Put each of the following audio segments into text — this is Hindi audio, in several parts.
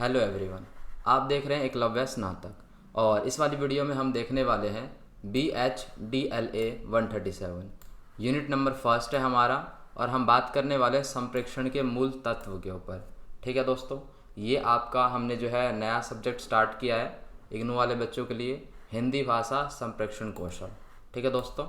Hello everyone. आप देख रहे हैं एकलव्य स्नातक और इस वाली वीडियो में हम देखने वाले हैं BHDLA 137 यूनिट नंबर फर्स्ट है हमारा। और हम बात करने वाले हैं संप्रेक्षण के मूल तत्व के ऊपर। ठीक है दोस्तों, ये आपका हमने जो है नया सब्जेक्ट स्टार्ट किया है इग्नू वाले बच्चों के लिए, हिंदी भाषा संप्रेक्षण कौशल। ठीक है दोस्तों,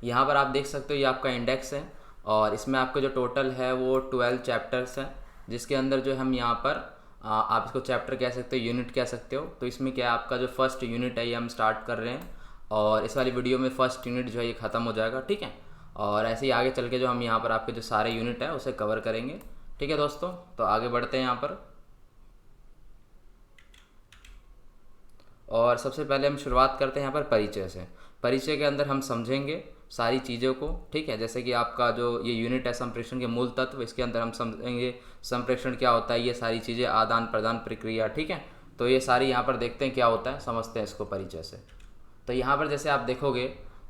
यहाँ पर आप देख सकते हो ये आपका इंडेक्स है और इसमें आपका जो टोटल है वो 12 चैप्टर्स हैं, जिसके अंदर जो हम यहाँ पर आप इसको चैप्टर कह सकते हो, यूनिट कह सकते हो। तो इसमें क्या है, आपका जो फर्स्ट यूनिट है ये हम स्टार्ट कर रहे हैं और इस वाली वीडियो में फर्स्ट यूनिट जो है ये ख़त्म हो जाएगा। ठीक है, और ऐसे ही आगे चल के जो हम यहाँ पर आपके जो सारे यूनिट है उसे कवर करेंगे। ठीक है दोस्तों, तो आगे बढ़ते हैं यहाँ पर। और सबसे पहले हम शुरुआत करते हैं यहाँ पर परिचय से। परिचय के अंदर हम समझेंगे सारी चीज़ों को। ठीक है, जैसे कि आपका जो ये यूनिट है संप्रेषण के मूल तत्व, इसके अंदर हम समझेंगे संप्रेषण क्या होता है, ये सारी चीज़ें, आदान प्रदान प्रक्रिया। ठीक है, तो ये सारी यहाँ पर देखते हैं क्या होता है, समझते हैं इसको परिचय से। तो यहाँ पर जैसे आप देखोगे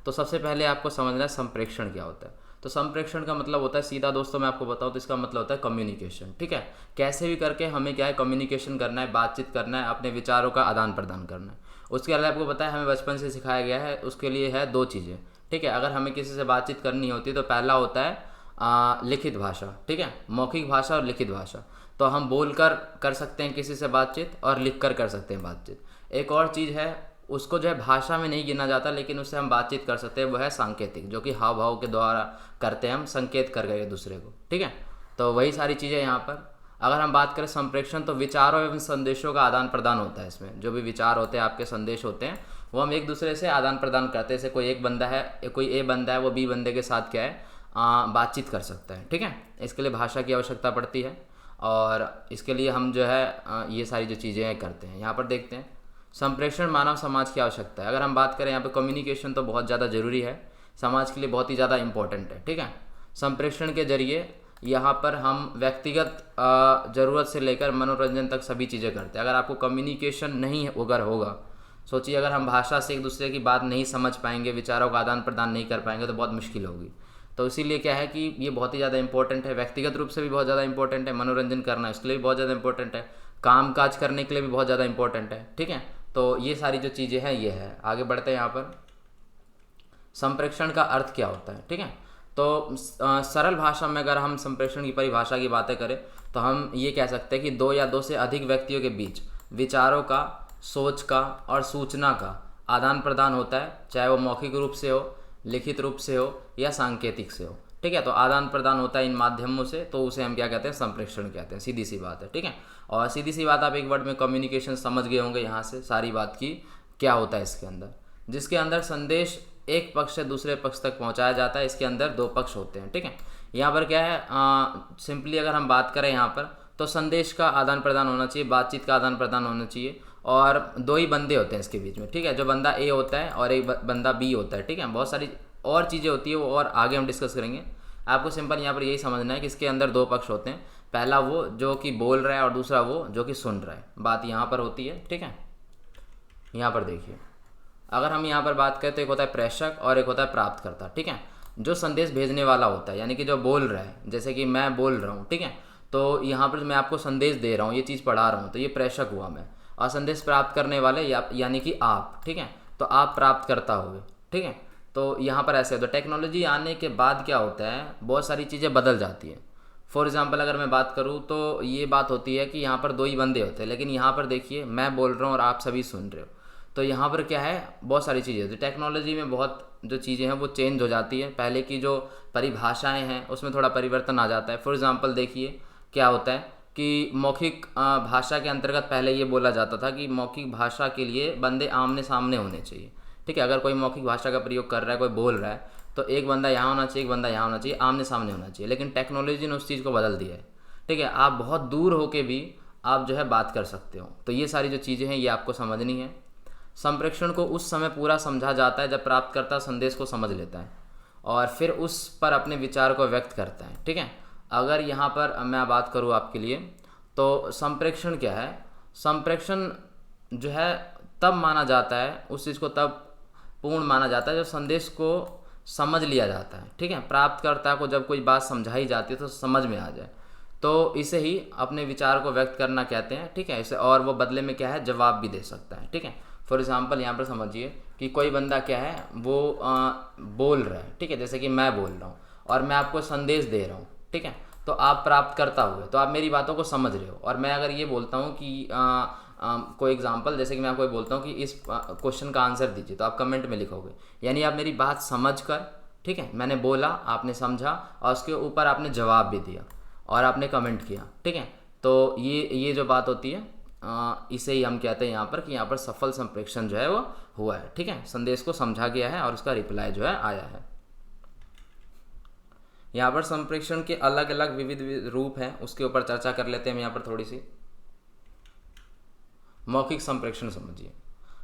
तो सबसे पहले आपको समझना है संप्रेक्षण क्या होता है। तो संप्रेक्षण का मतलब होता है, सीधा दोस्तों मैं आपको बताऊँ तो इसका मतलब होता है कम्युनिकेशन। ठीक है, कैसे भी करके हमें क्या है, कम्युनिकेशन करना है, बातचीत करना है, अपने विचारों का आदान प्रदान करना है। उसके अलावा आपको पता है हमें बचपन से सिखाया गया है, उसके लिए है दो चीज़ें। ठीक है, अगर हमें किसी से बातचीत करनी होती है तो पहला होता है लिखित भाषा। ठीक है, मौखिक भाषा और लिखित भाषा। तो हम बोल कर सकते हैं किसी से बातचीत और लिख कर सकते हैं बातचीत। एक और चीज़ है, उसको जो है भाषा में नहीं गिना जाता लेकिन उससे हम बातचीत कर सकते हैं, वो है सांकेतिक, जो कि हाव भाव के द्वारा करते हैं, हम संकेत कर गए दूसरे को। ठीक है, तो वही सारी चीज़ें यहाँ पर। अगर हम बात करें संप्रेषण, तो विचारों एवं संदेशों का आदान प्रदान होता है। इसमें जो भी विचार होते हैं, आपके संदेश होते हैं, वो हम एक दूसरे से आदान प्रदान करते हैं। जैसे कोई एक बंदा है, कोई ए बंदा है, वो बी बंदे के साथ क्या है, बातचीत कर सकता है। ठीक है, इसके लिए भाषा की आवश्यकता पड़ती है और इसके लिए हम जो है ये सारी जो चीज़ें करते हैं। यहाँ पर देखते हैं संप्रेषण मानव समाज की आवश्यकता है। अगर हम बात करें यहाँ पे कम्युनिकेशन, तो बहुत ज़्यादा ज़रूरी है, समाज के लिए बहुत ही ज़्यादा इंपॉर्टेंट है। ठीक है, संप्रेषण के जरिए यहाँ पर हम व्यक्तिगत ज़रूरत से लेकर मनोरंजन तक सभी चीज़ें करते हैं। अगर आपको कम्युनिकेशन नहीं अगर होगा, सोचिए अगर हम भाषा से एक दूसरे की बात नहीं समझ पाएंगे, विचारों का आदान प्रदान नहीं कर पाएंगे, तो बहुत मुश्किल होगी। तो इसीलिए क्या है कि ये बहुत ही ज़्यादा इंपॉर्टेंट है, व्यक्तिगत रूप से भी बहुत ज़्यादा इंपॉर्टेंट है, मनोरंजन करना इसके लिए भी बहुत ज़्यादा इंपॉर्टेंट है, काम काज करने के लिए भी बहुत ज़्यादा इंपॉर्टेंट है। ठीक है, तो ये सारी जो चीज़ें हैं ये है। आगे बढ़ते हैं यहाँ पर, संप्रेषण का अर्थ क्या होता है। ठीक है, तो सरल भाषा में अगर हम संप्रेषण की परिभाषा की बातें करें तो हम ये कह सकते हैं कि दो या दो से अधिक व्यक्तियों के बीच विचारों का, सोच का और सूचना का आदान प्रदान होता है, चाहे वो मौखिक रूप से हो, लिखित रूप से हो या सांकेतिक से हो। ठीक है, तो आदान प्रदान होता है इन माध्यमों से, तो उसे हम क्या कहते हैं, संप्रेषण कहते हैं। सीधी सी बात है। ठीक है, और सीधी सी बात, आप एक वर्ड में कम्युनिकेशन समझ गए होंगे यहाँ से सारी बात की क्या होता है इसके अंदर, जिसके अंदर संदेश एक पक्ष से दूसरे पक्ष तक पहुँचाया जाता है। इसके अंदर दो पक्ष होते हैं। ठीक है, यहाँ पर क्या है, सिंपली अगर हम बात करें यहाँ पर, तो संदेश का आदान प्रदान होना चाहिए, बातचीत का आदान प्रदान होना चाहिए, और दो ही बंदे होते हैं इसके बीच में। ठीक है, जो बंदा ए होता है और एक बंदा बी होता है। ठीक है, बहुत सारी और चीज़ें होती है वो और आगे हम डिस्कस करेंगे। आपको सिंपल यहाँ पर यही समझना है कि इसके अंदर दो पक्ष होते हैं, पहला वो जो कि बोल रहा है और दूसरा वो जो कि सुन रहा है। बात यहाँ पर होती है। ठीक है, यहाँ पर देखिए, अगर हम यहाँ पर बात करें तो एक होता है प्रेषक और एक होता है प्राप्तकर्ता। ठीक है, जो संदेश भेजने वाला होता है, यानी कि जो बोल रहा है, जैसे कि मैं बोल रहा हूँ। ठीक है, तो यहाँ पर मैं आपको संदेश दे रहा हूँ, ये चीज़ पढ़ा रहा हूँ, तो ये प्रेषक हुआ मैं, और संदेश प्राप्त करने वाले यानी कि आप। ठीक है, तो आप प्राप्त करता होगे। ठीक है, तो यहाँ पर ऐसे, तो टेक्नोलॉजी आने के बाद क्या होता है, बहुत सारी चीज़ें बदल जाती हैं। फॉर एग्जाम्पल अगर मैं बात करूँ तो ये बात होती है कि यहाँ पर दो ही बंदे होते हैं, लेकिन यहाँ पर देखिए मैं बोल रहा हूँ और आप सभी सुन रहे हो। तो यहाँ पर क्या है, बहुत सारी चीज़ें होती है, टेक्नोलॉजी में बहुत जो चीज़ें हैं वो चेंज हो जाती है। पहले की जो परिभाषाएं हैं उसमें थोड़ा परिवर्तन आ जाता है। फॉर एग्जांपल देखिए क्या होता है कि मौखिक भाषा के अंतर्गत पहले ये बोला जाता था कि मौखिक भाषा के लिए बंदे आमने सामने होने चाहिए। ठीक है, अगर कोई मौखिक भाषा का प्रयोग कर रहा है, कोई बोल रहा है, तो एक बंदा यहाँ होना चाहिए, एक बंदा यहाँ होना चाहिए, आमने सामने होना चाहिए। लेकिन टेक्नोलॉजी ने उस चीज़ को बदल दिया है। ठीक है, आप बहुत दूर होके भी आप जो है बात कर सकते हो। तो ये सारी जो चीज़ें हैं ये आपको समझनी है। संप्रेषण को उस समय पूरा समझा जाता है जब प्राप्तकर्ता संदेश को समझ लेता है और फिर उस पर अपने विचार को व्यक्त करता है। ठीक है, अगर यहाँ पर मैं बात करूँ आपके लिए, तो संप्रेषण क्या है, संप्रेषण जो है तब माना जाता है, उस चीज़ को तब पूर्ण माना जाता है जब संदेश को समझ लिया जाता है। ठीक है, प्राप्तकर्ता को जब कोई बात समझाई जाती है तो समझ में आ जाए। तो इसे ही अपने विचार को व्यक्त करना कहते हैं, ठीक है। इसे और वो बदले में क्या है, जवाब भी दे सकता है, ठीक है। फॉर एग्जांपल यहाँ पर समझिए कि कोई बंदा क्या है वो बोल रहा है, ठीक है, जैसे कि मैं बोल रहा हूँ और मैं आपको संदेश दे रहा हूँ, ठीक है। तो आप प्राप्त करता हुए तो आप मेरी बातों को समझ रहे हो। और मैं अगर ये बोलता हूँ कि कोई एग्जांपल, जैसे कि मैं आपको बोलता हूँ कि इस क्वेश्चन का आंसर दीजिए, तो आप कमेंट में लिखोगे, यानी आप मेरी बात समझ कर, ठीक है, मैंने बोला, आपने समझा और उसके ऊपर आपने जवाब भी दिया और आपने कमेंट किया, ठीक है। तो ये जो बात होती है इसे ही हम कहते हैं यहाँ पर कि यहाँ पर सफल संप्रेषण जो है वो हुआ है, ठीक है। संदेश को समझा गया है और उसका रिप्लाई जो है आया है। यहाँ पर संप्रेषण के अलग अलग विविध रूप हैं, उसके ऊपर चर्चा कर लेते हैं हम यहाँ पर थोड़ी सी। मौखिक संप्रेषण समझिए।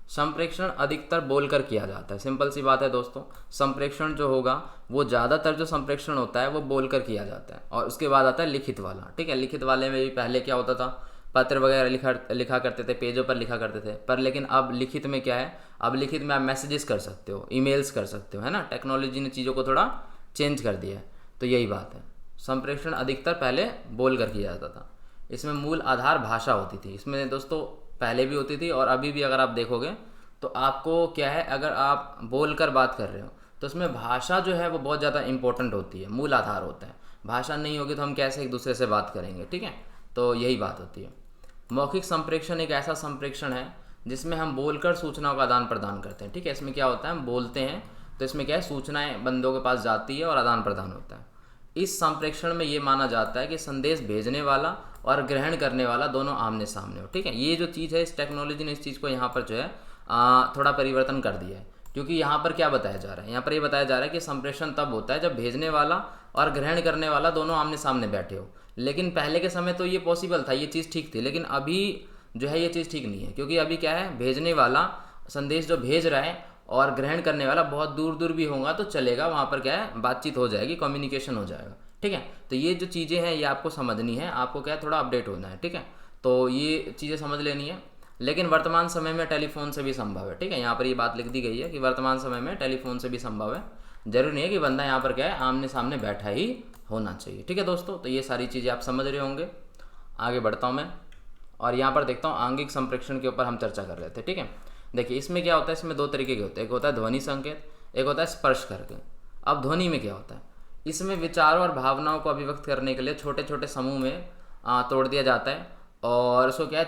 संप्रेषण अधिकतर बोलकर किया जाता है, सिंपल सी बात है दोस्तों। संप्रेषण जो होगा वो ज़्यादातर जो संप्रेषण होता है वो बोलकर किया जाता है। और उसके बाद आता है लिखित वाला, ठीक है। लिखित वाले में भी पहले क्या होता था, पत्र वगैरह लिखा करते थे, पेजों पर लिखा करते थे। पर लेकिन अब लिखित में क्या है, अब लिखित में आप मैसेजेस कर सकते हो, ईमेल्स कर सकते हो, है ना। टेक्नोलॉजी ने चीज़ों को थोड़ा चेंज कर दिया है, तो यही बात है। संप्रेषण अधिकतर पहले बोल कर किया जाता था। इसमें मूल आधार भाषा होती थी। इसमें दोस्तों पहले भी होती थी और अभी भी अगर आप देखोगे तो आपको क्या है, अगर आप बोल कर बात कर रहे हो तो उसमें भाषा जो है वो बहुत ज़्यादा इंपॉर्टेंट होती है, मूल आधार होता है। भाषा नहीं होगी तो हम कैसे एक दूसरे से बात करेंगे, ठीक है। तो यही बात होती है। मौखिक संप्रेषण एक ऐसा संप्रेषण है जिसमें हम बोलकर सूचनाओं का आदान प्रदान करते हैं, ठीक है। इसमें क्या होता है, हम बोलते हैं तो इसमें क्या है, सूचनाएं बंदों के पास जाती है और आदान प्रदान होता है। इस संप्रेषण में ये माना जाता है कि संदेश भेजने वाला और ग्रहण करने वाला दोनों आमने सामने हो, ठीक है। ये जो चीज़ है, इस टेक्नोलॉजी ने इस चीज़ को यहाँ पर जो है थोड़ा परिवर्तन कर दिया है। क्योंकि यहाँ पर क्या बताया जा रहा है, यहाँ पर ये बताया जा रहा है कि संप्रेषण तब होता है जब भेजने वाला और ग्रहण करने वाला दोनों आमने सामने बैठे हो। लेकिन पहले के समय तो ये पॉसिबल था, ये चीज़ ठीक थी। लेकिन अभी जो है ये चीज़ ठीक नहीं है, क्योंकि अभी क्या है, भेजने वाला संदेश जो भेज रहा है और ग्रहण करने वाला बहुत दूर दूर भी होगा तो चलेगा, वहाँ पर क्या है, बातचीत हो जाएगी, कम्युनिकेशन हो जाएगा, ठीक है। तो ये जो चीज़ें हैं ये आपको समझनी है, आपको क्या है, थोड़ा अपडेट होना है, ठीक है। तो ये चीज़ें समझ लेनी है। लेकिन वर्तमान समय में टेलीफोन से भी संभव है, ठीक है। यहाँ पर ये बात लिख दी गई है कि वर्तमान समय में टेलीफोन से भी संभव है। जरूरी नहीं है कि बंदा यहाँ पर क्या है, आमने सामने बैठा ही होना चाहिए, ठीक है दोस्तों। तो ये सारी चीज़ें आप समझ रहे होंगे। आगे बढ़ता हूँ मैं और यहाँ पर देखता हूँ आंगिक संप्रेषण के ऊपर हम चर्चा कर रहे थे, ठीक है। देखिए इसमें क्या होता है, इसमें दो तरीके के होते हैं, एक होता है ध्वनि संकेत, एक होता है स्पर्श करके। अब ध्वनि में क्या होता है, इसमें विचारों और भावनाओं को अभिव्यक्त करने के लिए छोटे छोटे समूह में तोड़ दिया जाता है और उसको क्या है,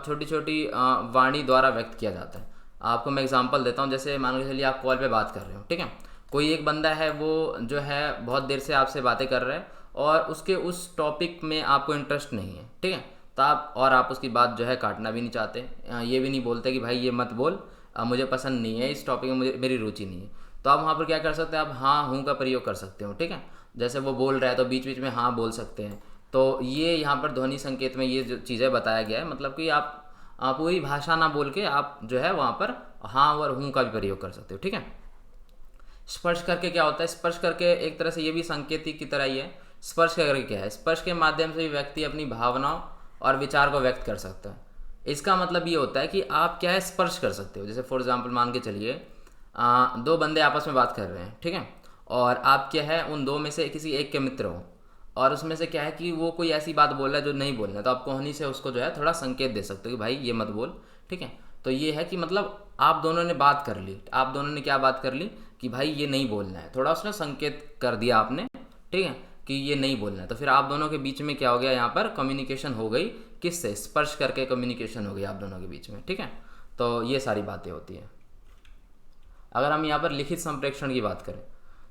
छोटी छोटी वाणी द्वारा व्यक्त किया जाता है। आपको मैं एग्जांपल देता हूँ। जैसे मान के चलिए आप कॉल पे बात कर रहे हो, ठीक है। कोई एक बंदा है वो जो है बहुत देर से आपसे बातें कर रहा है और उसके उस टॉपिक में आपको इंटरेस्ट नहीं है, ठीक है। तो आप उसकी बात जो है काटना भी नहीं चाहते, ये भी नहीं बोलते कि भाई ये मत बोल, मुझे पसंद नहीं है, इस टॉपिक में मुझे मेरी रुचि नहीं है। तो आप वहाँ पर क्या कर सकते हैं, आप हाँ हूँ का प्रयोग कर सकते हो, ठीक है। जैसे वो बोल रहा है तो बीच बीच में हाँ बोल सकते हैं। तो ये यहाँ पर ध्वनि संकेत में ये जो चीज़ें बताया गया है, मतलब कि आप पूरी भाषा ना बोल के आप जो है वहाँ पर हाँ और हूँ का भी प्रयोग कर सकते हो, ठीक है। स्पर्श करके क्या होता है, स्पर्श करके एक तरह से ये भी संकेतिक की तरह ही है। स्पर्श करके क्या है, स्पर्श के माध्यम से भी व्यक्ति अपनी भावनाओं और विचार को व्यक्त कर सकता है। इसका मतलब ये होता है कि आप क्या है, स्पर्श कर सकते हो। जैसे फॉर एग्जांपल मान के चलिए दो बंदे आपस में बात कर रहे हैं, ठीक है। और आप क्या है, उन दो में से किसी एक के मित्र हो और उसमें से क्या है कि वो कोई ऐसी बात बोल रहा है जो नहीं बोलना है, तो आप कोहनी से उसको जो है थोड़ा संकेत दे सकते हो कि भाई ये मत बोल, ठीक है। तो ये है कि मतलब आप दोनों ने बात कर ली, आप दोनों ने क्या बात कर ली कि भाई ये नहीं बोलना है, थोड़ा उसने संकेत कर दिया आपने, ठीक है, कि ये नहीं बोलना है। तो फिर आप दोनों के बीच में क्या हो गया, यहाँ पर कम्युनिकेशन हो गई, किससे, स्पर्श करके कम्युनिकेशन हो गई आप दोनों के बीच में, ठीक है। तो ये सारी बातें होती हैं। अगर हम यहाँ पर लिखित संप्रेषण की बात करें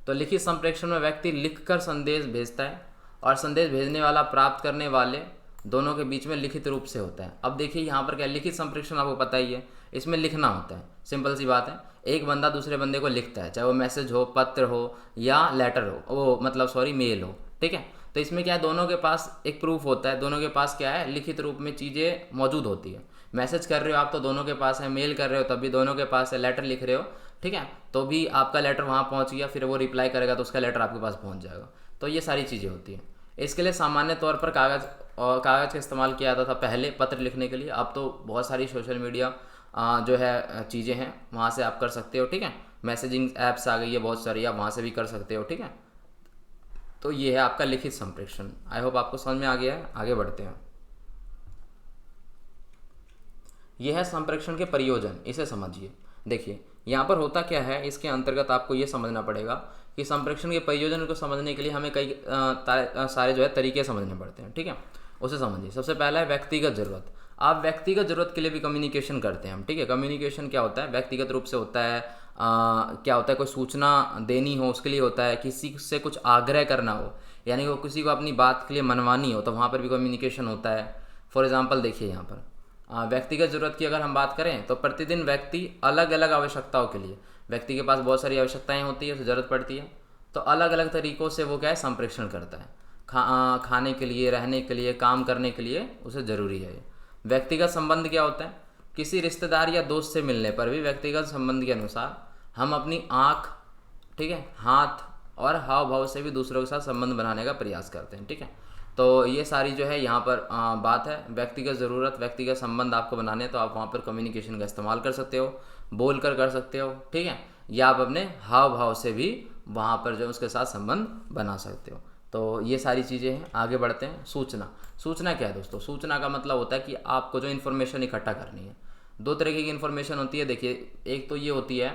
तो लिखित संप्रेषण में व्यक्ति लिखकर संदेश भेजता है और संदेश भेजने वाला प्राप्त करने वाले दोनों के बीच में लिखित रूप से होता है। अब देखिए यहाँ पर क्या, लिखित संप्रेषण आपको पता ही है, इसमें लिखना होता है, सिंपल सी बात है। एक बंदा दूसरे बंदे को लिखता है, चाहे वो मैसेज हो, पत्र हो या लेटर हो, वो मतलब सॉरी मेल हो, ठीक है। तो इसमें क्या है, दोनों के पास एक प्रूफ होता है, दोनों के पास क्या है, लिखित रूप में चीज़ें मौजूद होती है। मैसेज कर रहे हो आप तो दोनों के पास है, मेल कर रहे हो तब भी दोनों के पास है, लेटर लिख रहे हो, ठीक है, तो भी आपका लेटर वहाँ पहुँच गया, फिर वो रिप्लाई करेगा तो उसका लेटर आपके पास पहुँच जाएगा। तो ये सारी चीज़ें होती हैं। इसके लिए सामान्य तौर पर कागज़ का इस्तेमाल किया जाता था पहले पत्र लिखने के लिए। अब तो बहुत सारी सोशल मीडिया जो है चीज़ें हैं, वहाँ से आप कर सकते हो, ठीक है। मैसेजिंग ऐप्स आ गई है बहुत सारी, आप वहाँ से भी कर सकते हो, ठीक है। तो ये है आपका लिखित संप्रेषण। आई होप आपको समझ में आ गया है। आगे बढ़ते हैं। यह है संप्रेषण के प्रयोजन, इसे समझिए। देखिए यहाँ पर होता क्या है, इसके अंतर्गत आपको ये समझना पड़ेगा कि संप्रेषण के प्रयोजन को समझने के लिए हमें कई सारे जो है तरीके समझने पड़ते हैं, ठीक है। उसे समझिए। सबसे पहला है व्यक्तिगत जरूरत। आप व्यक्तिगत जरूरत के लिए भी कम्युनिकेशन करते हैं हम, ठीक है। कम्युनिकेशन क्या होता है, व्यक्तिगत रूप से होता है। क्या होता है, कोई सूचना देनी हो उसके लिए होता है, किसी से कुछ आग्रह करना हो, यानी वो किसी को अपनी बात के लिए मनवानी हो, तो वहाँ पर भी कम्युनिकेशन होता है। फॉर एग्जाम्पल देखिए यहाँ पर व्यक्तिगत ज़रूरत की अगर हम बात करें तो प्रतिदिन व्यक्ति अलग अलग आवश्यकताओं के लिए, व्यक्ति के पास बहुत सारी आवश्यकताएं होती है, उसे ज़रूरत पड़ती है, तो अलग अलग तरीक़ों से वो क्या है, संप्रेषण करता है। खाने के लिए, रहने के लिए, काम करने के लिए उसे ज़रूरी है ये। व्यक्तिगत संबंध क्या होता है, किसी रिश्तेदार या दोस्त से मिलने पर भी व्यक्तिगत संबंध के अनुसार हम अपनी आँख, ठीक है, हाथ और हाव भाव से भी दूसरों के साथ संबंध बनाने का प्रयास करते हैं, ठीक है। तो ये सारी जो है यहाँ पर बात है। व्यक्तिगत ज़रूरत, व्यक्तिगत संबंध आपको बनाने हैं तो आप वहाँ पर कम्युनिकेशन का इस्तेमाल कर सकते हो, बोल कर सकते हो, ठीक है, या आप अपने हाव भाव से भी वहाँ पर जो उसके साथ संबंध बना सकते हो। तो ये सारी चीज़ें हैं। आगे बढ़ते हैं। सूचना। सूचना क्या है दोस्तों, सूचना का मतलब होता है कि आपको जो इन्फॉर्मेशन इकट्ठा करनी है। दो तरीके की इन्फॉर्मेशन होती है। देखिए एक तो ये होती है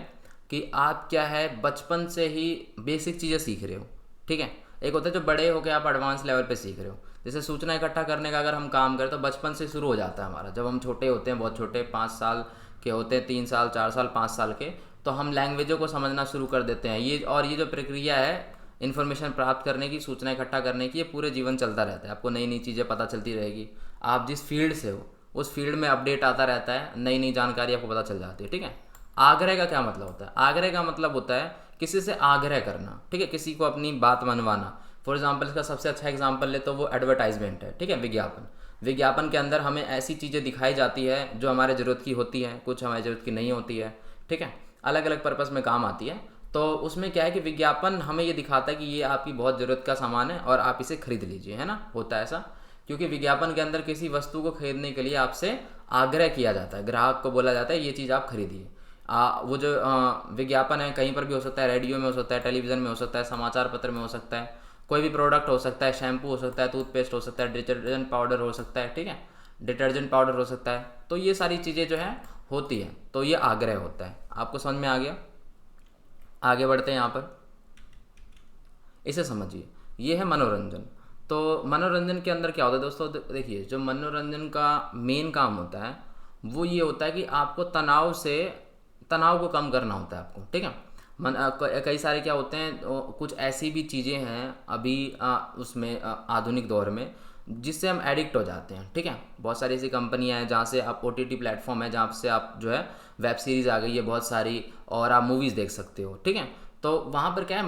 कि आप क्या है बचपन से ही बेसिक चीज़ें सीख रहे हो, ठीक है। एक होता है जो बड़े हो के आप एडवांस लेवल पे सीख रहे हो। जैसे सूचना इकट्ठा करने का अगर हम काम करें तो बचपन से शुरू हो जाता है हमारा। जब हम छोटे होते हैं, बहुत छोटे, 5 साल के होते हैं, 3 साल, 4 साल, 5 साल के, तो हम लैंग्वेजों को समझना शुरू कर देते हैं। ये जो प्रक्रिया है इन्फॉर्मेशन प्राप्त करने की, सूचना इकट्ठा करने की, ये पूरे जीवन चलता रहता है। आपको नई नई चीज़ें पता चलती रहेगी। आप जिस फील्ड से हो उस फील्ड में अपडेट आता रहता है, नई नई जानकारी आपको पता चल जाती है, ठीक है। आग्रह का क्या मतलब होता है, आग्रह का मतलब होता है किसी से आग्रह करना, ठीक है, किसी को अपनी बात मनवाना। फॉर एग्जाम्पल इसका सबसे अच्छा एग्जाम्पल ले तो वो एडवर्टाइजमेंट है, ठीक है, विज्ञापन। विज्ञापन के अंदर हमें ऐसी चीज़ें दिखाई जाती है जो हमारे ज़रूरत की होती है, कुछ हमारी ज़रूरत की नहीं होती है, ठीक है, अलग अलग पर्पज़ में काम आती है। तो उसमें क्या है कि विज्ञापन हमें ये दिखाता है कि ये आपकी बहुत ज़रूरत का सामान है और आप इसे खरीद लीजिए, है ना, होता है ऐसा। क्योंकि विज्ञापन के अंदर किसी वस्तु को खरीदने के लिए आपसे आग्रह किया जाता है, ग्राहक को बोला जाता है ये चीज़ आप खरीदिए। वो जो विज्ञापन है कहीं पर भी हो सकता है, रेडियो में हो सकता है, टेलीविज़न में हो सकता है, समाचार पत्र में हो सकता है, कोई भी प्रोडक्ट हो सकता है, शैम्पू हो सकता है, टूथपेस्ट हो सकता है, डिटर्जेंट पाउडर हो सकता है, ठीक है, डिटर्जेंट पाउडर हो सकता है। तो ये सारी चीज़ें जो है होती है, तो ये आग्रह होता है। आपको समझ में आ गया। आगे बढ़ते हैं यहाँ पर, इसे समझिए। ये है मनोरंजन। तो मनोरंजन के अंदर क्या होता है दोस्तों, देखिए जो मनोरंजन का मेन काम होता है वो ये होता है कि आपको तनाव को कम करना होता है आपको, ठीक है। कई सारे क्या होते हैं, कुछ ऐसी भी चीज़ें हैं अभी उसमें आधुनिक दौर में जिससे हम एडिक्ट हो जाते हैं, ठीक है। बहुत सारी ऐसी कंपनियां हैं जहाँ से आप OTT प्लेटफॉर्म है जहाँ से आप जो है वेब सीरीज़ आ गई है बहुत सारी, और आप मूवीज़ देख सकते हो, ठीक है। तो वहाँ पर क्या है,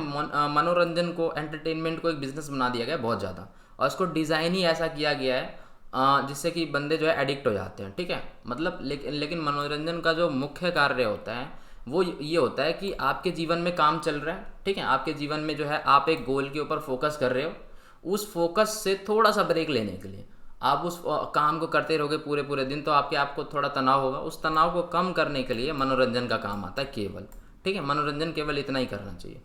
मनोरंजन को, एंटरटेनमेंट को एक बिज़नेस बना दिया गया है बहुत ज़्यादा, और इसको डिज़ाइन ही ऐसा किया गया है जिससे कि बंदे जो है एडिक्ट हो जाते हैं, ठीक है। मतलब लेकिन मनोरंजन का जो मुख्य कार्य होता है वो ये होता है कि आपके जीवन में काम चल रहा है, ठीक है, आपके जीवन में जो है आप एक गोल के ऊपर फोकस कर रहे हो, उस फोकस से थोड़ा सा ब्रेक लेने के लिए आप उस काम को करते रहोगे पूरे पूरे दिन, तो आपको थोड़ा तनाव होगा। उस तनाव को कम करने के लिए मनोरंजन का काम आता है केवल, ठीक है। मनोरंजन केवल इतना ही करना चाहिए।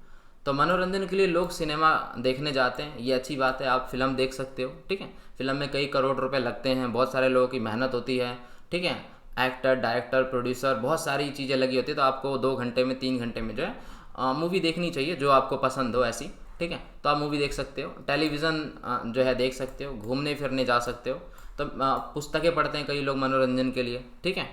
तो मनोरंजन के लिए लोग सिनेमा देखने जाते हैं, ये अच्छी बात है, आप फिल्म देख सकते हो, ठीक है। फिल्म में कई करोड़ रुपए लगते हैं, बहुत सारे लोगों की मेहनत होती है, ठीक है, एक्टर, डायरेक्टर, प्रोड्यूसर, बहुत सारी चीज़ें लगी होती है। तो आपको 2 घंटे में, 3 घंटे में जो है मूवी देखनी चाहिए जो आपको पसंद हो ऐसी, ठीक है। तो आप मूवी देख सकते हो, टेलीविज़न जो है देख सकते हो, घूमने फिरने जा सकते हो। तो पुस्तकें पढ़ते हैं कई लोग मनोरंजन के लिए, ठीक है,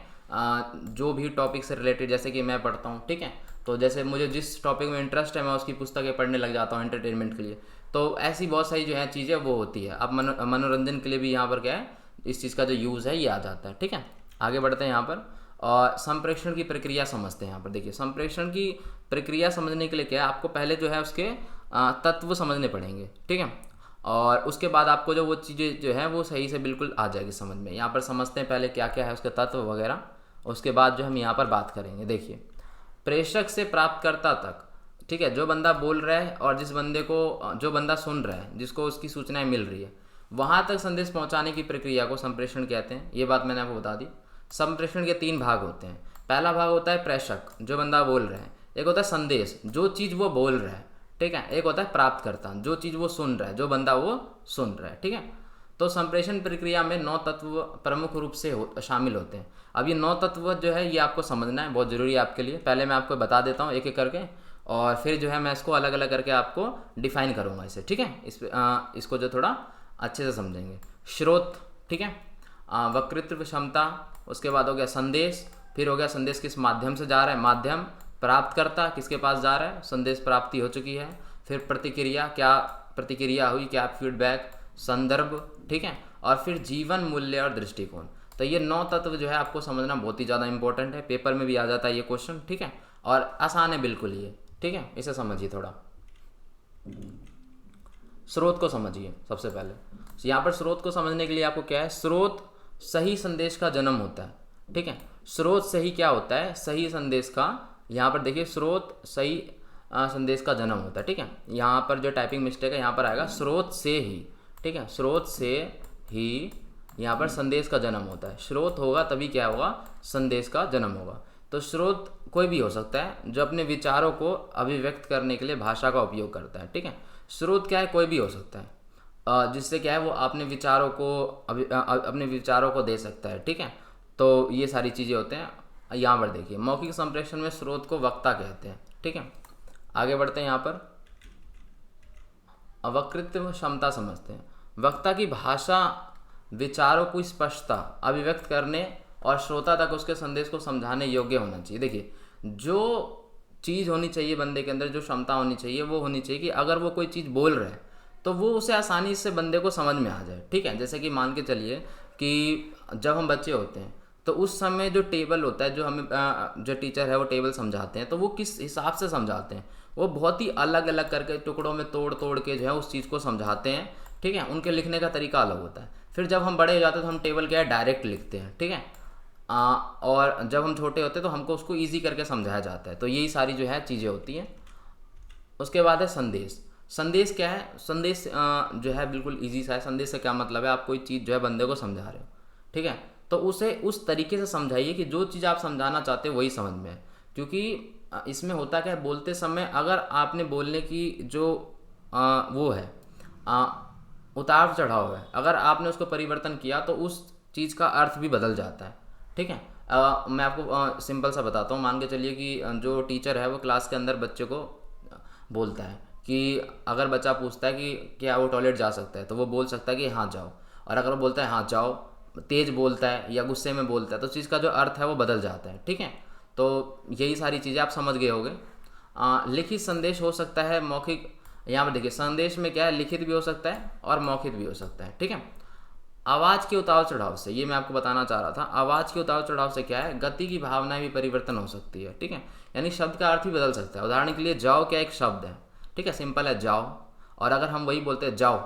जो भी टॉपिक से रिलेटेड, जैसे कि मैं पढ़ता हूँ, ठीक है। तो जैसे मुझे जिस टॉपिक में इंटरेस्ट है मैं उसकी पुस्तकें पढ़ने लग जाता हूँ एंटरटेनमेंट के लिए। तो ऐसी बहुत सारी जो है चीज़ें वो होती है। अब मनोरंजन के लिए भी यहाँ पर क्या है, इस चीज़ का जो यूज़ है ये आ जाता है, ठीक है। आगे बढ़ते हैं यहाँ पर, और संप्रेषण की प्रक्रिया समझते हैं। यहाँ पर देखिए संप्रेषण की प्रक्रिया समझने के लिए क्या है, आपको पहले जो है उसके तत्व समझने पड़ेंगे, ठीक है, और उसके बाद आपको जो वो चीज़ें जो है वो सही से बिल्कुल आ जाएगी समझ में। यहाँ पर समझते हैं पहले क्या क्या है उसके तत्व वगैरह, उसके बाद जो हम यहाँ पर बात करेंगे। देखिए प्रेषक से प्राप्तकर्ता तक, ठीक है, जो बंदा बोल रहा है और जो बंदा सुन रहा है, जिसको उसकी सूचनाएं मिल रही है, वहाँ तक संदेश पहुँचाने की प्रक्रिया को संप्रेषण कहते हैं। ये बात मैंने आपको बता दी। संप्रेषण के 3 भाग होते हैं। पहला भाग होता है प्रेषक, जो बंदा बोल रहा है। एक होता है संदेश, जो चीज़ वो बोल रहा है, ठीक है, एक होता है प्राप्तकर्ता, जो चीज़ वो सुन रहा है, जो बंदा वो सुन रहा है, ठीक है। तो संप्रेषण प्रक्रिया में 9 तत्व प्रमुख रूप से शामिल होते हैं। अब ये 9 तत्व जो है ये आपको समझना है, बहुत ज़रूरी है आपके लिए। पहले मैं आपको बता देता हूँ एक एक करके, और फिर जो है मैं इसको अलग अलग करके आपको डिफाइन करूँगा इसे, ठीक है। इसको जो थोड़ा अच्छे से समझेंगे। स्रोत, ठीक है, वक्तृत्व क्षमता, उसके बाद हो गया संदेश, फिर हो गया संदेश किस माध्यम से जा रहा है, माध्यम, प्राप्तकर्ता किसके पास जा रहा है, संदेश प्राप्ति हो चुकी है, फिर प्रतिक्रिया, क्या प्रतिक्रिया हुई, क्या फीडबैक, संदर्भ, ठीक है, और फिर जीवन मूल्य और दृष्टिकोण। तो ये 9 तत्व जो है आपको समझना बहुत ही ज़्यादा इंपॉर्टेंट है, पेपर में भी आ जाता है ये क्वेश्चन, ठीक है, और आसान है बिल्कुल ये, ठीक है। इसे समझिए थोड़ा। स्रोत को समझिए सबसे पहले। यहाँ पर स्रोत को समझने के लिए आपको क्या है, स्रोत सही संदेश का जन्म होता है, ठीक है। स्रोत सही क्या होता है, सही संदेश का, यहाँ पर देखिए स्रोत सही संदेश का जन्म होता है, ठीक है। यहाँ पर जो टाइपिंग मिस्टेक है यहाँ पर आएगा स्रोत से ही, ठीक है, स्रोत से ही यहाँ पर संदेश का जन्म होता है। स्रोत होगा तभी क्या होगा, संदेश का जन्म होगा। तो स्रोत कोई भी हो सकता है जो अपने विचारों को अभिव्यक्त करने के लिए भाषा का उपयोग करता है, ठीक है। स्रोत क्या है, कोई भी हो सकता है, जिससे क्या है वो अपने विचारों को अपने विचारों को दे सकता है, ठीक है। तो ये सारी चीज़ें होते हैं। यहाँ पर देखिए मौखिक संप्रेषण में स्रोत को वक्ता कहते हैं, ठीक है। आगे बढ़ते हैं। यहाँ पर वक्तृत्व क्षमता समझते हैं। वक्ता की भाषा विचारों को स्पष्टता अभिव्यक्त करने और श्रोता तक उसके संदेश को समझाने योग्य होना चाहिए। देखिए जो चीज़ होनी चाहिए बंदे के अंदर, जो क्षमता होनी चाहिए वो होनी चाहिए कि अगर वो कोई चीज़ बोल रहा है तो वो उसे आसानी से बंदे को समझ में आ जाए, ठीक है। जैसे कि मान के चलिए कि जब हम बच्चे होते हैं तो उस समय जो टेबल होता है, जो हमें जो टीचर है वो टेबल समझाते हैं, तो वो किस हिसाब से समझाते हैं, वो बहुत ही अलग अलग करके टुकड़ों में तोड़ तोड़ के जो है उस चीज़ को समझाते हैं, ठीक है। उनके लिखने का तरीका अलग होता है। फिर जब हम बड़े हो जाते हैं तो हम टेबल क्या है डायरेक्ट लिखते हैं, ठीक है। और जब हम छोटे होते हैं तो हमको उसको ईजी करके समझाया जाता है। तो यही सारी जो है चीज़ें होती हैं। उसके बाद है संदेश। संदेश क्या है, संदेश जो है बिल्कुल ईजी सा है। संदेश से क्या मतलब है, आप कोई चीज़ जो है बंदे को समझा रहे हो, ठीक है, तो उसे उस तरीके से समझाइए कि जो चीज़ आप समझाना चाहते हो वही समझ में है। क्योंकि इसमें होता क्या है, बोलते समय अगर आपने बोलने की जो वो है उतार चढ़ाव है, अगर आपने उसको परिवर्तन किया तो उस चीज़ का अर्थ भी बदल जाता है, ठीक है। मैं आपको सिंपल सा बताता हूँ। मान के चलिए कि जो टीचर है वो क्लास के अंदर बच्चे को बोलता है कि अगर बच्चा पूछता है कि क्या वो टॉयलेट जा सकता है, तो वो बोल सकता है कि हाँ जाओ। और अगर वो बोलता है हाँ जाओ, तेज़ बोलता है या गुस्से में बोलता है, तो चीज़ का जो अर्थ है वो बदल जाता है, ठीक है। तो यही सारी चीज़ें आप समझ गए होंगे। लिखित संदेश हो सकता है, मौखिक। यहाँ पर देखिए संदेश में क्या है, लिखित भी हो सकता है और मौखिक भी हो सकता है, ठीक है। आवाज़ के उतार चढ़ाव से, ये मैं आपको बताना चाह रहा था, आवाज़ के उतार चढ़ाव से क्या है, गति की भावनाएं भी परिवर्तन हो सकती है, ठीक है। यानी शब्द का अर्थ भी बदल सकता है। उदाहरण के लिए जाओ क्या एक शब्द है, ठीक है, सिंपल है जाओ, और अगर हम वही बोलते हैं जाओ,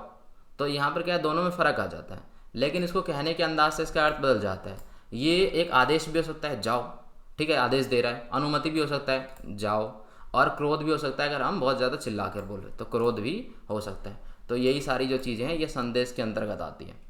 तो यहाँ पर क्या है, दोनों में फ़र्क आ जाता है। लेकिन इसको कहने के अंदाज से इसका अर्थ बदल जाता है। ये एक आदेश भी हो सकता है जाओ, ठीक है, आदेश दे रहा है। अनुमति भी हो सकता है जाओ, और क्रोध भी हो सकता है, अगर हम बहुत ज़्यादा चिल्ला कर बोल रहे तो क्रोध भी हो सकता है। तो यही सारी जो चीज़ें हैं ये संदेश के अंतर्गत आती हैं।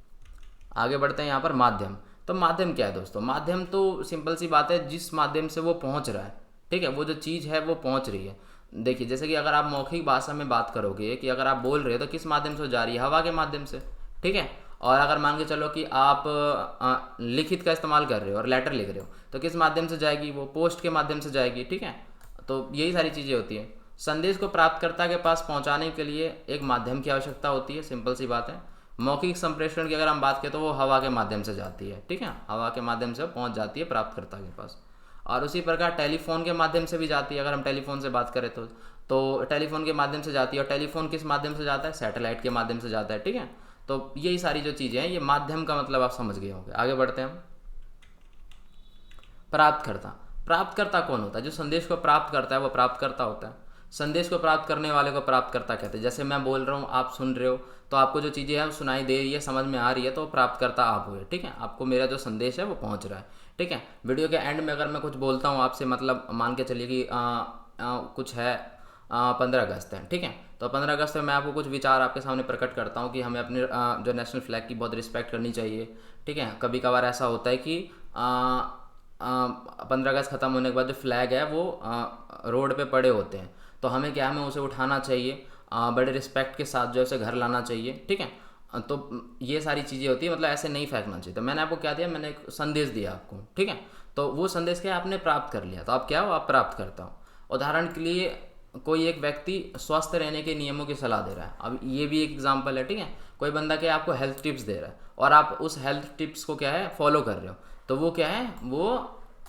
आगे बढ़ते हैं। यहाँ पर माध्यम। तो माध्यम क्या है दोस्तों, माध्यम तो सिंपल सी बात है, जिस माध्यम से वो पहुँच रहा है, ठीक है, वो जो चीज़ है वो पहुँच रही है। देखिए जैसे कि अगर आप मौखिक भाषा में बात करोगे कि अगर आप बोल रहे हो तो किस माध्यम से जा रही है, हवा के माध्यम से, ठीक है। और अगर मान के चलो कि आप लिखित का इस्तेमाल कर रहे हो और लेटर लिख रहे हो, तो किस माध्यम से जाएगी, वो पोस्ट के माध्यम से जाएगी, ठीक है। तो यही सारी चीज़ें होती हैं। संदेश को प्राप्तकर्ता के पास पहुंचाने के लिए एक माध्यम की आवश्यकता होती है, सिंपल सी बात है। मौखिक संप्रेषण की अगर हम बात करें तो वो हवा के माध्यम से जाती है, ठीक है, हवा के माध्यम से पहुंच जाती है प्राप्तकर्ता के पास। और उसी प्रकार टेलीफोन के माध्यम से भी जाती है, अगर हम टेलीफोन से बात करें तो टेलीफोन के माध्यम से जाती है। और टेलीफोन किस माध्यम से जाता है, सैटेलाइट के माध्यम से जाता है, ठीक है। तो यही सारी जो चीज़ें हैं ये माध्यम का मतलब आप समझ गए होंगे। आगे बढ़ते हैं हम। प्राप्तकर्ता। प्राप्तकर्ता कौन होता है, जो संदेश को प्राप्त करता है वो प्राप्तकर्ता होता है। संदेश को प्राप्त करने वाले को प्राप्तकर्ता कहते हैं। जैसे मैं बोल रहा हूँ, आप सुन रहे हो, तो आपको जो चीज़ें हैं सुनाई दे रही है, समझ में आ रही है, तो प्राप्तकर्ता आप हुए, ठीक है। आपको मेरा जो संदेश है वो पहुँच रहा है, ठीक है। वीडियो के एंड में अगर मैं कुछ बोलता हूँ आपसे, मतलब मान के चलिए कि कुछ है 15 अगस्त है, ठीक है, तो 15 अगस्त में मैं आपको कुछ विचार आपके सामने प्रकट करता हूँ कि हमें अपने जो नेशनल फ्लैग की बहुत रिस्पेक्ट करनी चाहिए, ठीक है। कभी कभार ऐसा होता है कि 15 अगस्त ख़त्म होने के बाद जो फ्लैग है वो रोड पे पड़े होते हैं, तो हमें क्या है, हमें उसे उठाना चाहिए, बड़े रिस्पेक्ट के साथ जो है उसे घर लाना चाहिए, ठीक है। तो ये सारी चीज़ें होती है, मतलब ऐसे नहीं फेंकना चाहिए। तो मैंने आपको क्या दिया, मैंने एक संदेश दिया आपको, ठीक है। तो वो संदेश क्या है, आपने प्राप्त कर लिया, तो आप क्या हो, आप प्राप्त करता हो। उदाहरण के लिए कोई एक व्यक्ति स्वस्थ रहने के नियमों की सलाह दे रहा है, अब ये भी एक एग्जाम्पल है, ठीक है। कोई बंदा क्या है, आपको हेल्थ टिप्स दे रहा है और आप उस हेल्थ टिप्स को क्या है, फॉलो कर रहे हो, तो वो क्या है, वो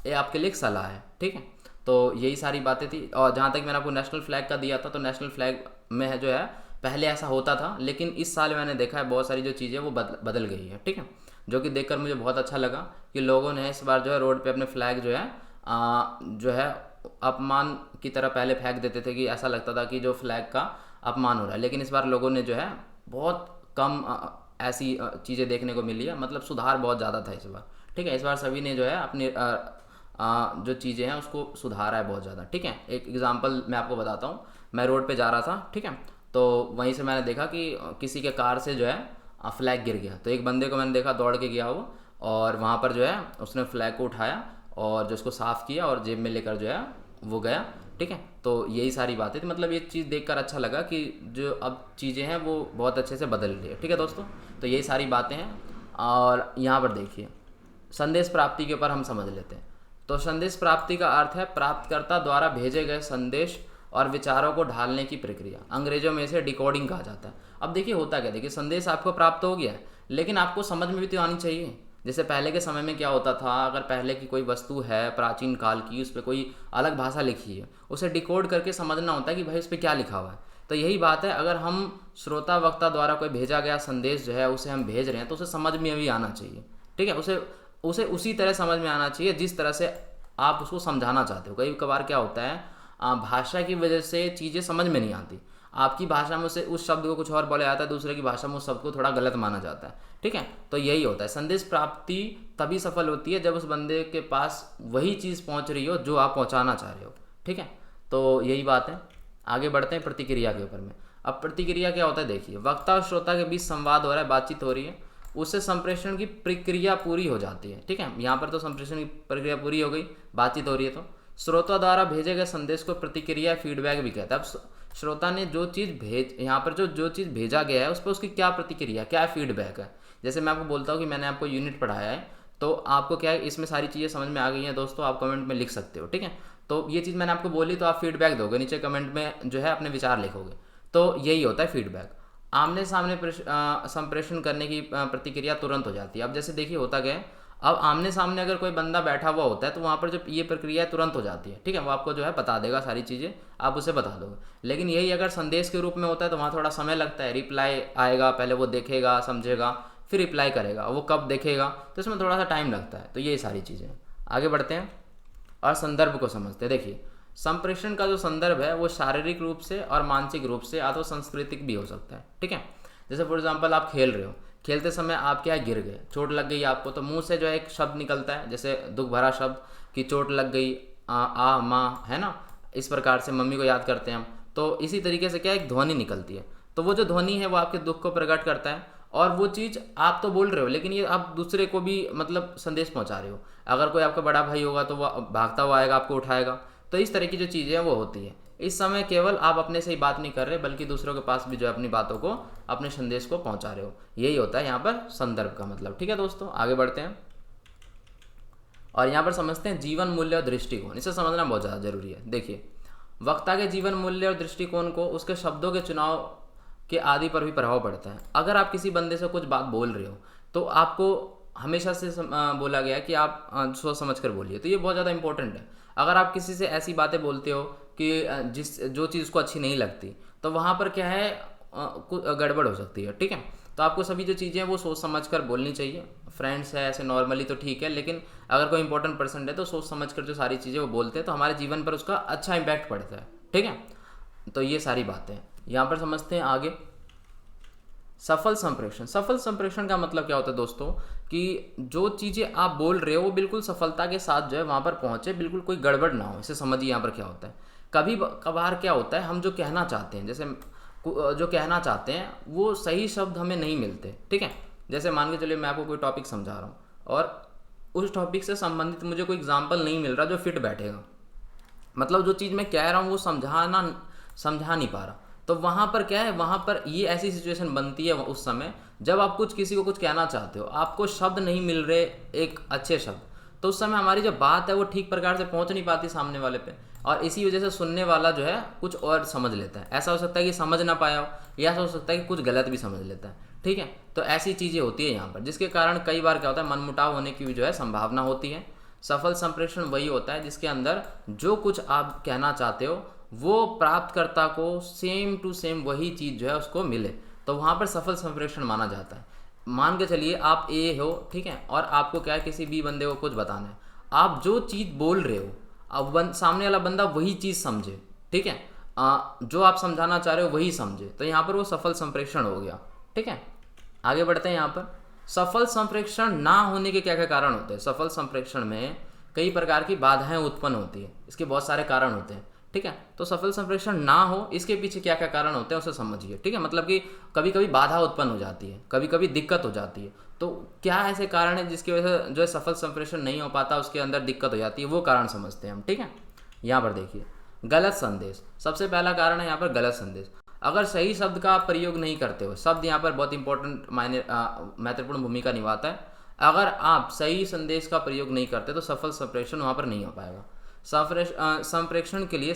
ये आपके लिए एक सलाह है, ठीक है। तो यही सारी बातें थी। और जहाँ तक मैंने आपको नेशनल फ्लैग का दिया था, तो नेशनल फ्लैग में है जो है, पहले ऐसा होता था, लेकिन इस साल मैंने देखा है बहुत सारी जो चीज़ें वो बदल गई है, ठीक है। जो कि देखकर मुझे बहुत अच्छा लगा कि लोगों ने इस बार जो है रोड पे अपने फ्लैग जो है जो है अपमान की तरह पहले फेंक देते थे, कि ऐसा लगता था कि जो फ्लैग का अपमान हो रहा है, लेकिन इस बार लोगों ने जो है बहुत कम ऐसी चीज़ें देखने को मिली है, मतलब सुधार बहुत ज़्यादा था इस बार, ठीक है। इस बार सभी ने जो है अपनी जो चीज़ें हैं उसको सुधारा है बहुत ज़्यादा, ठीक है। एक एग्जांपल मैं आपको बताता हूँ, मैं रोड पे जा रहा था, ठीक है, तो वहीं से मैंने देखा कि किसी के कार से जो है फ्लैग गिर गया, तो एक बंदे को मैंने देखा दौड़ के गया वो, और वहाँ पर जो है उसने फ्लैग को उठाया और जो उसको साफ़ किया और जेब में लेकर जो है वो गया, ठीक है। तो यही सारी बातें थी, मतलब ये चीज़ देखकर अच्छा लगा कि जो अब चीज़ें हैं वो बहुत अच्छे से बदल रही है, ठीक है दोस्तों। तो यही सारी बातें हैं। और यहाँ पर देखिए, संदेश प्राप्ति के ऊपर हम समझ लेते हैं। तो संदेश प्राप्ति का अर्थ है प्राप्तकर्ता द्वारा भेजे गए संदेश और विचारों को ढालने की प्रक्रिया, अंग्रेजों में इसे डिकोडिंग कहा जाता है। अब देखिए होता क्या, देखिए संदेश आपको प्राप्त हो गया है, लेकिन आपको समझ में भी तो आनी चाहिए। जैसे पहले के समय में क्या होता था, अगर पहले की कोई वस्तु है प्राचीन काल की, उस पर कोई अलग भाषा लिखी है, उसे डिकोड करके समझना होता है कि भाई उस पर क्या लिखा हुआ है। तो यही बात है, अगर हम श्रोता वक्ता द्वारा कोई भेजा गया संदेश जो है उसे हम भेज रहे हैं, तो उसे समझ में भी आना चाहिए, ठीक है। उसे उसे उसी तरह समझ में आना चाहिए जिस तरह से आप उसको समझाना चाहते हो। कई कभार क्या होता है, भाषा की वजह से चीज़ें समझ में नहीं आती, आपकी भाषा में उसे उस शब्द को कुछ और बोला जाता है, दूसरे की भाषा में उस शब्द को थोड़ा गलत माना जाता है, ठीक है। तो यही होता है, संदेश प्राप्ति तभी सफल होती है जब उस बंदे के पास वही चीज़ पहुंच रही हो जो आप पहुंचाना चाह रहे हो, ठीक है। तो यही बात है। आगे बढ़ते हैं प्रतिक्रिया के ऊपर में। अब प्रतिक्रिया क्या होता है, देखिए वक्ता और श्रोता के बीच संवाद हो रहा है, बातचीत हो रही है, उससे संप्रेषण की प्रक्रिया पूरी हो जाती है, ठीक है। यहाँ पर तो संप्रेषण की प्रक्रिया पूरी हो गई, बातचीत हो रही है। तो श्रोता द्वारा भेजे गए संदेश को प्रतिक्रिया फीडबैक भी कहता है। अब श्रोता ने जो चीज़ यहाँ पर जो चीज़ भेजा गया है उस पर उसकी क्या प्रतिक्रिया, क्या फीडबैक है। जैसे मैं आपको बोलता हूँ कि मैंने आपको यूनिट पढ़ाया है, तो आपको क्या है, इसमें सारी चीज़ें समझ में आ गई हैं दोस्तों, आप कमेंट में लिख सकते हो, ठीक है। तो ये चीज़ मैंने आपको बोली, तो आप फीडबैक दोगे, नीचे कमेंट में जो है अपने विचार लिखोगे। तो यही होता है फीडबैक। आमने सामने संप्रेषण करने की प्रतिक्रिया तुरंत हो जाती है। अब जैसे देखिए होता क्या है, अब आमने सामने अगर कोई बंदा बैठा हुआ होता है तो वहाँ पर जो ये प्रक्रिया तुरंत हो जाती है, ठीक है। वो आपको जो है बता देगा सारी चीज़ें, आप उसे बता दोगे। लेकिन यही अगर संदेश के रूप में होता है तो वहाँ थोड़ा समय लगता है, रिप्लाई आएगा, पहले वो देखेगा समझेगा फिर रिप्लाई करेगा, वो कब देखेगा, तो इसमें थोड़ा सा टाइम लगता है। तो यही सारी चीज़ें। आगे बढ़ते हैं और संदर्भ को समझते हैं। देखिए संप्रेषण का जो संदर्भ है वो शारीरिक रूप से और मानसिक रूप से अथवा सांस्कृतिक भी हो सकता है, ठीक है। जैसे फॉर एग्जांपल आप खेल रहे हो, खेलते समय आप क्या गिर गए, चोट लग गई आपको, तो मुंह से जो है एक शब्द निकलता है, जैसे दुख भरा शब्द कि चोट लग गई, माँ, है ना। इस प्रकार से मम्मी को याद करते हैं हम। तो इसी तरीके से क्या एक ध्वनि निकलती है, तो वो जो ध्वनि है वो आपके दुख को प्रकट करता है। और वो चीज़ आप तो बोल रहे हो, लेकिन ये आप दूसरे को भी मतलब संदेश पहुंचा रहे हो। अगर कोई आपका बड़ा भाई होगा तो वो भागता हुआ आएगा, आपको उठाएगा। तो इस तरह की जो चीज़ें हैं वो होती है। इस समय केवल आप अपने से ही बात नहीं कर रहे, बल्कि दूसरों के पास भी जो है अपनी बातों को, अपने संदेश को पहुंचा रहे हो। यही होता है यहाँ पर संदर्भ का मतलब, ठीक है दोस्तों। आगे बढ़ते हैं और यहाँ पर समझते हैं जीवन मूल्य और दृष्टिकोण। इसे समझना बहुत ज़्यादा जरूरी है। देखिए वक्ता के जीवन मूल्य और दृष्टिकोण को उसके शब्दों के चुनाव के आदि पर भी प्रभाव पड़ता है। अगर आप किसी बंदे से कुछ बात बोल रहे हो तो आपको हमेशा से बोला गया है कि आप सोच समझ कर बोलिए, तो ये बहुत ज़्यादा इंपॉर्टेंट है। अगर आप किसी से ऐसी बातें बोलते हो कि जो चीज़ उसको अच्छी नहीं लगती, तो वहाँ पर क्या है, कुछ गड़बड़ हो सकती है, ठीक है। तो आपको सभी जो चीज़ें हैं वो सोच समझ कर बोलनी चाहिए। फ्रेंड्स है ऐसे नॉर्मली तो ठीक है, लेकिन अगर कोई इंपॉर्टेंट पर्सन है तो सोच समझ कर जो सारी चीज़ें वो बोलते हैं तो हमारे जीवन पर उसका अच्छा इम्पैक्ट पड़ता है, ठीक है। तो ये सारी बातें यहाँ पर समझते हैं। आगे सफल संप्रेषण। सफल संप्रेषण का मतलब क्या होता है दोस्तों, कि जो चीज़ें आप बोल रहे हो वो बिल्कुल सफलता के साथ जो है वहाँ पर पहुँचे, बिल्कुल कोई गड़बड़ ना हो। इसे समझिए यहाँ पर क्या होता है। कभी कभार क्या होता है, हम जो कहना चाहते हैं, जैसे जो कहना चाहते हैं वो सही शब्द हमें नहीं मिलते, ठीक है। जैसे मान के चलिए मैं आपको कोई टॉपिक समझा रहा हूँ और उस टॉपिक से संबंधित मुझे कोई एग्जाम्पल नहीं मिल रहा जो फिट बैठेगा। मतलब जो चीज़ मैं कह रहा हूँ वो समझाना समझा नहीं पा रहा। तो वहाँ पर क्या है, वहाँ पर ये ऐसी सिचुएशन बनती है उस समय जब आप कुछ किसी को कुछ कहना चाहते हो, आपको शब्द नहीं मिल रहे एक अच्छे शब्द, तो उस समय हमारी जो बात है वो ठीक प्रकार से पहुंच नहीं पाती सामने वाले पे, और इसी वजह से सुनने वाला जो है कुछ और समझ लेता है। ऐसा हो सकता है कि समझ ना पाया हो, या ऐसा हो सकता है कि कुछ गलत भी समझ लेता है, ठीक है। तो ऐसी चीज़ें होती है यहाँ पर, जिसके कारण कई बार क्या होता है, मनमुटाव होने की भी जो है संभावना होती है। सफल संप्रेषण वही होता है जिसके अंदर जो कुछ आप कहना चाहते हो वो प्राप्तकर्ता को सेम टू सेम वही चीज़ जो है उसको मिले, तो वहाँ पर सफल संप्रेषण माना जाता है। मान के चलिए आप ए हो, ठीक है, और आपको क्या है किसी बी बंदे को कुछ बताना है, आप जो चीज़ बोल रहे हो अब सामने वाला बंदा वही चीज़ समझे, ठीक है, जो आप समझाना चाह रहे हो वही समझे, तो यहाँ पर वो सफल संप्रेषण हो गया, ठीक है। आगे बढ़ते हैं। यहाँ पर सफल संप्रेषण ना होने के क्या क्या कारण होते हैं। सफल संप्रेषण में कई प्रकार की बाधाएं उत्पन्न होती है, इसके बहुत सारे कारण होते हैं, ठीक है। तो सफल संप्रेषण ना हो इसके पीछे क्या क्या कारण होते हैं उसे समझिए, ठीक है। मतलब कि कभी कभी बाधा उत्पन्न हो जाती है, कभी कभी दिक्कत हो जाती है, तो क्या ऐसे कारण है जिसकी वजह से जो है सफल संप्रेषण नहीं हो पाता, उसके अंदर दिक्कत हो जाती है, वो कारण समझते हैं हम, ठीक है। यहाँ पर देखिए गलत संदेश, सबसे पहला कारण है यहाँ पर गलत संदेश। अगर सही शब्द का आप प्रयोग नहीं करते हो, शब्द यहाँ पर बहुत इंपॉर्टेंट महत्वपूर्ण भूमिका निभाता है। अगर आप सही संदेश का प्रयोग नहीं करते तो सफल संप्रेषण वहाँ पर नहीं हो पाएगा। संप्रेषण के लिए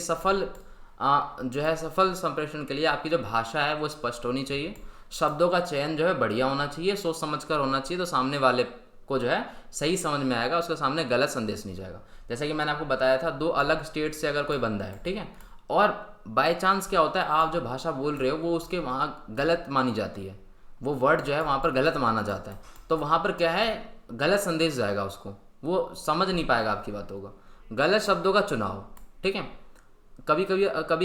जो है सफल संप्रेषण के लिए आपकी जो भाषा है वो स्पष्ट होनी चाहिए, शब्दों का चयन जो है बढ़िया होना चाहिए, सोच समझ कर होना चाहिए, तो सामने वाले को जो है सही समझ में आएगा, उसके सामने गलत संदेश नहीं जाएगा। जैसे कि मैंने आपको बताया था, दो अलग स्टेट से अगर कोई बंदा है, ठीक है, और बाय चांस क्या होता है आप जो भाषा बोल रहे हो वो उसके वहाँ गलत मानी जाती है, वो वर्ड जो है वहाँ पर गलत माना जाता है, तो वहाँ पर क्या है गलत संदेश जाएगा, उसको वो समझ नहीं पाएगा आपकी बातों का। गलत शब्दों का चुनाव, ठीक है, कभी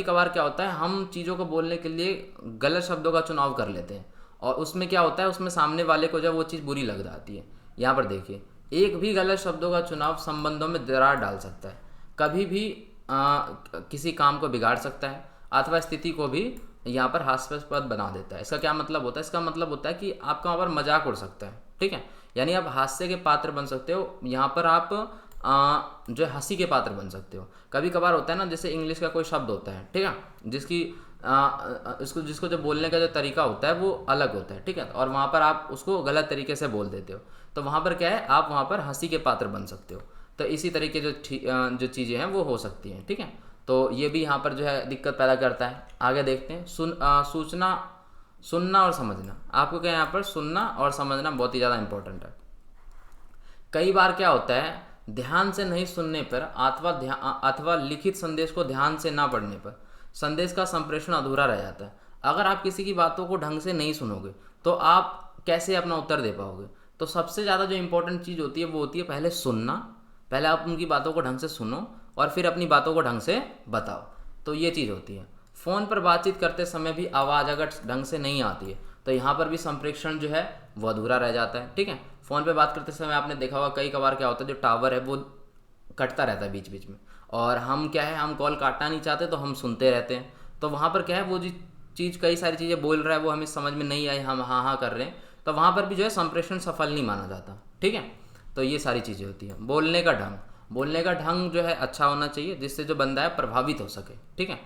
कभार क्या होता है हम चीज़ों को बोलने के लिए गलत शब्दों का चुनाव कर लेते हैं, और उसमें क्या होता है उसमें सामने वाले को जब वो चीज़ बुरी लग जाती है। यहाँ पर देखिए एक भी गलत शब्दों का चुनाव संबंधों में दरार डाल सकता है, कभी भी किसी काम को बिगाड़ सकता है, अथवा स्थिति को भी यहाँ पर हास्यास्पद बना देता है। इसका क्या मतलब होता है, इसका मतलब होता है कि आपका वहाँ पर मजाक उड़ सकता है, ठीक है, यानी आप हास्य के पात्र बन सकते हो, यहाँ पर आप जो है हंसी के पात्र बन सकते हो। कभी कभार होता है ना, जैसे इंग्लिश का कोई शब्द होता है, ठीक है, जिसको जो बोलने का जो तरीका होता है वो अलग होता है, ठीक है, और वहाँ पर आप उसको गलत तरीके से बोल देते हो, तो वहाँ पर क्या है आप वहाँ पर हंसी के पात्र बन सकते हो। तो इसी तरीके जो चीज़ें हैं वो हो सकती हैं, ठीक है, तो ये भी यहाँ पर जो है दिक्कत पैदा करता है। आगे देखते हैं सुनना और समझना। आपको क्या यहाँ पर सुनना और समझना बहुत ही ज़्यादा इंपॉर्टेंट है। कई बार क्या होता है ध्यान से नहीं सुनने पर अथवा लिखित संदेश को ध्यान से ना पढ़ने पर संदेश का संप्रेषण अधूरा रह जाता है। अगर आप किसी की बातों को ढंग से नहीं सुनोगे तो आप कैसे अपना उत्तर दे पाओगे। तो सबसे ज़्यादा जो इंपॉर्टेंट चीज़ होती है वो होती है पहले सुनना, पहले आप उनकी बातों को ढंग से सुनो और फिर अपनी बातों को ढंग से बताओ, तो ये चीज़ होती है। फ़ोन पर बातचीत करते समय भी आवाज़ अगर ढंग से नहीं आती है तो यहाँ पर भी संप्रेषण जो है वो अधूरा रह जाता है, ठीक है। फ़ोन पे बात करते समय आपने देखा होगा कई कबार क्या होता है जो टावर है वो कटता रहता है बीच बीच में, और हम क्या है हम कॉल काटना नहीं चाहते तो हम सुनते रहते हैं, तो वहाँ पर क्या है वो जी चीज़ कई सारी चीज़ें बोल रहा है वो हमें समझ में नहीं आई, हम हाँ हाँ कर रहे हैं, तो वहाँ पर भी जो है संप्रेषण सफल नहीं माना जाता, ठीक है। तो ये सारी चीज़ें होती हैं। बोलने का ढंग जो है अच्छा होना चाहिए जिससे जो बंदा है प्रभावित हो सके, ठीक है।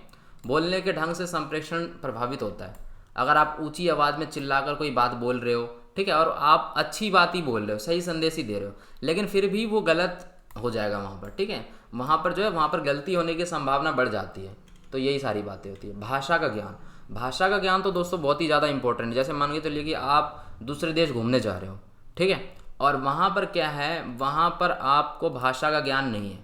बोलने के ढंग से संप्रेषण प्रभावित होता है। अगर आप ऊंची आवाज़ में चिल्लाकर कोई बात बोल रहे हो, ठीक है, और आप अच्छी बात ही बोल रहे हो, सही संदेश ही दे रहे हो, लेकिन फिर भी वो गलत हो जाएगा वहाँ पर, ठीक है, वहाँ पर जो है वहाँ पर गलती होने की संभावना बढ़ जाती है। तो यही सारी बातें होती है। भाषा का ज्ञान तो दोस्तों बहुत ही ज़्यादा इंपॉर्टेंट है। जैसे मान के चलिए कि आप दूसरे देश घूमने जा रहे हो, ठीक है, और वहाँ पर क्या है वहाँ पर आपको भाषा का ज्ञान नहीं है,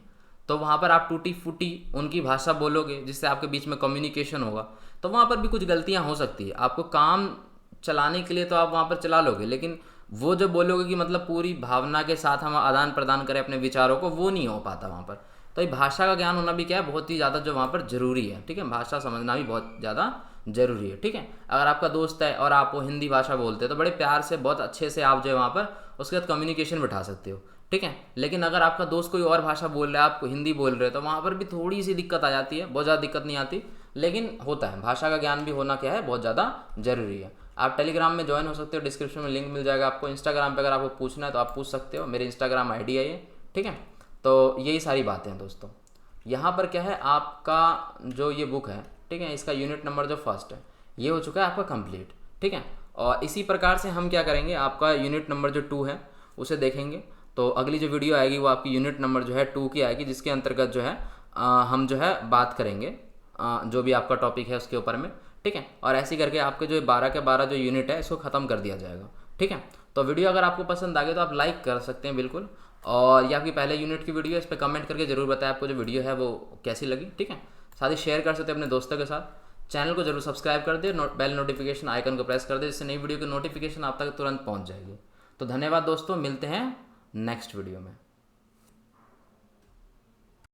तो वहाँ पर आप टूटी फूटी उनकी भाषा बोलोगे जिससे आपके बीच में कम्युनिकेशन होगा, तो वहाँ पर भी कुछ गलतियाँ हो सकती है। आपको काम चलाने के लिए तो आप वहाँ पर चला लोगे, लेकिन वो जो बोलोगे कि मतलब पूरी भावना के साथ हम आदान प्रदान करें अपने विचारों को, वो नहीं हो पाता वहाँ पर। तो ये भाषा का ज्ञान होना भी क्या है बहुत ही ज़्यादा जो वहाँ पर ज़रूरी है, ठीक है, भाषा समझना भी बहुत ज़्यादा ज़रूरी है, ठीक है। अगर आपका दोस्त है और आप वो हिंदी भाषा बोलते हैं तो बड़े प्यार से बहुत अच्छे से आप जो है वहाँ पर उसके साथ कम्युनिकेशन बिठा सकते हो, ठीक है। लेकिन अगर आपका दोस्त कोई और भाषा बोल रहा है, आप हिंदी बोल रहे हो, तो वहाँ पर भी थोड़ी सी दिक्कत आ जाती है, बहुत ज़्यादा दिक्कत नहीं आती, लेकिन होता है। भाषा का ज्ञान भी होना क्या है बहुत ज़्यादा ज़रूरी है। आप टेलीग्राम में ज्वाइन हो सकते हो, डिस्क्रिप्शन में लिंक मिल जाएगा आपको। इंस्टाग्राम पे अगर आपको पूछना है तो आप पूछ सकते हो, मेरी इंस्टाग्राम आईडी है ये, ठीक है। तो यही सारी बातें हैं दोस्तों। यहाँ पर क्या है आपका जो ये बुक है ठीक है, इसका यूनिट नंबर जो फर्स्ट है ये हो चुका है आपका कंप्लीट, ठीक है। और इसी प्रकार से हम क्या करेंगे, आपका यूनिट नंबर जो 2 है उसे देखेंगे। तो अगली जो वीडियो आएगी वो आपकी यूनिट नंबर जो है 2 की आएगी, जिसके अंतर्गत जो है हम जो है बात करेंगे जो भी आपका टॉपिक है उसके ऊपर में, ठीक है। और ऐसे करके आपके जो 12 के 12 जो यूनिट है इसको ख़त्म कर दिया जाएगा, ठीक है। तो वीडियो अगर आपको पसंद आ गई तो आप लाइक कर सकते हैं बिल्कुल, और ये आपकी पहले यूनिट की वीडियो है, इस पर कमेंट करके जरूर बताएं आपको जो वीडियो है वो कैसी लगी, ठीक है। साथ ही शेयर कर सकते हैं अपने दोस्तों के साथ। चैनल को जरूर सब्सक्राइब कर दे, बेल नोटिफिकेशन आइकन को प्रेस कर दे, जिससे नई वीडियो की नोटिफिकेशन आप तक तुरंत पहुंच जाएगी। तो धन्यवाद दोस्तों, मिलते हैं नेक्स्ट वीडियो में।